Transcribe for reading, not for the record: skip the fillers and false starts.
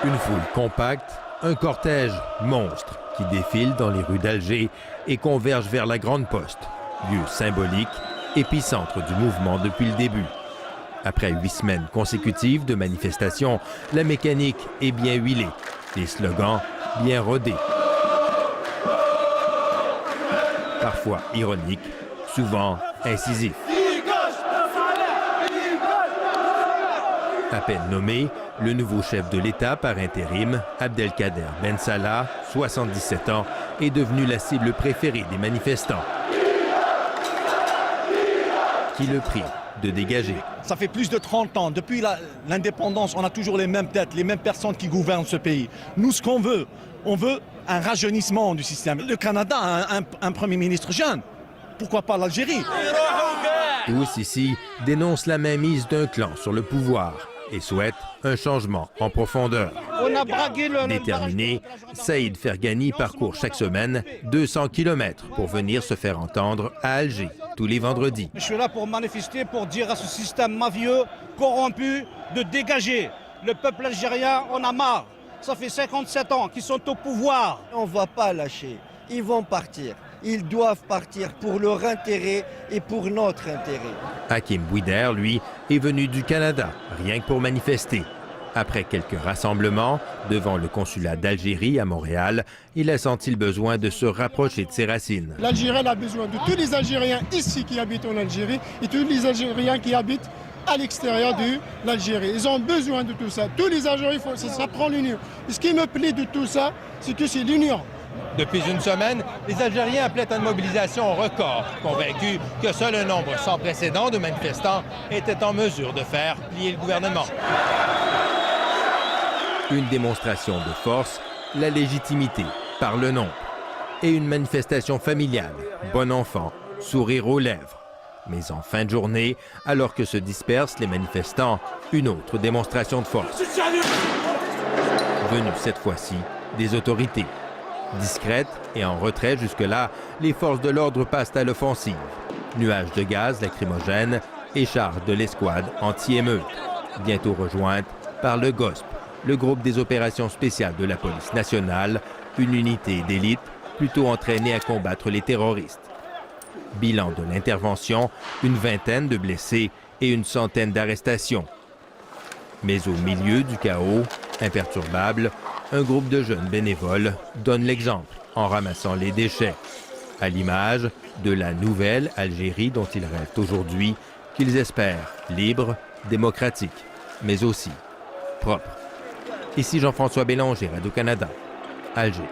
Une foule compacte, un cortège monstre qui défile dans les rues d'Alger et converge vers la Grande Poste, lieu symbolique, épicentre du mouvement depuis le début. Après 8 semaines consécutives de manifestations, la mécanique est bien huilée, les slogans bien rodés. Parfois ironiques, souvent incisifs. À peine nommé, le nouveau chef de l'État par intérim, Abdelkader Ben Salah, 77 ans, est devenu la cible préférée des manifestants, qui le prient de dégager. Ça fait plus de 30 ans, depuis l'indépendance, on a toujours les mêmes têtes, les mêmes personnes qui gouvernent ce pays. Nous, ce qu'on veut, on veut un rajeunissement du système. Le Canada a un Premier ministre jeune. Pourquoi pas l'Algérie? Tous ici dénoncent la mainmise d'un clan sur le pouvoir et souhaitent un changement en profondeur. Déterminé, Saïd Fergani parcourt chaque semaine 200 km pour venir se faire entendre à Alger tous les vendredis. Je suis là pour manifester, pour dire à ce système mafieux, corrompu, de dégager. Le peuple algérien en a marre. Ça fait 57 ans qu'ils sont au pouvoir. On ne va pas lâcher. Ils vont partir. Ils doivent partir pour leur intérêt et pour notre intérêt. Hakim Bouider, lui, est venu du Canada, rien que pour manifester. Après quelques rassemblements devant le consulat d'Algérie à Montréal, il a senti le besoin de se rapprocher de ses racines. L'Algérie a besoin de tous les Algériens ici qui habitent en Algérie et tous les Algériens qui habitent à l'extérieur de l'Algérie. Ils ont besoin de tout ça. Tous les Algériens, ça prend l'union. Et ce qui me plaît de tout ça, c'est que c'est l'union. Depuis une semaine, les Algériens appelaient à une mobilisation record, convaincus que seul un nombre sans précédent de manifestants était en mesure de faire plier le gouvernement. Une démonstration de force, la légitimité par le nombre. Et une manifestation familiale, bon enfant, sourire aux lèvres. Mais en fin de journée, alors que se dispersent les manifestants, une autre démonstration de force. Venue cette fois-ci des autorités. Discrètes et en retrait jusque-là, les forces de l'ordre passent à l'offensive. Nuages de gaz lacrymogène et chars de l'escouade anti-émeute. Bientôt rejointe par le GOSP, le groupe des opérations spéciales de la police nationale, une unité d'élite plutôt entraînée à combattre les terroristes. Bilan de l'intervention, une vingtaine de blessés et une centaine d'arrestations. Mais au milieu du chaos, imperturbable, un groupe de jeunes bénévoles donne l'exemple en ramassant les déchets, à l'image de la nouvelle Algérie dont ils rêvent aujourd'hui, qu'ils espèrent libre, démocratique, mais aussi propre. Ici Jean-François Bélanger, Radio-Canada, Alger.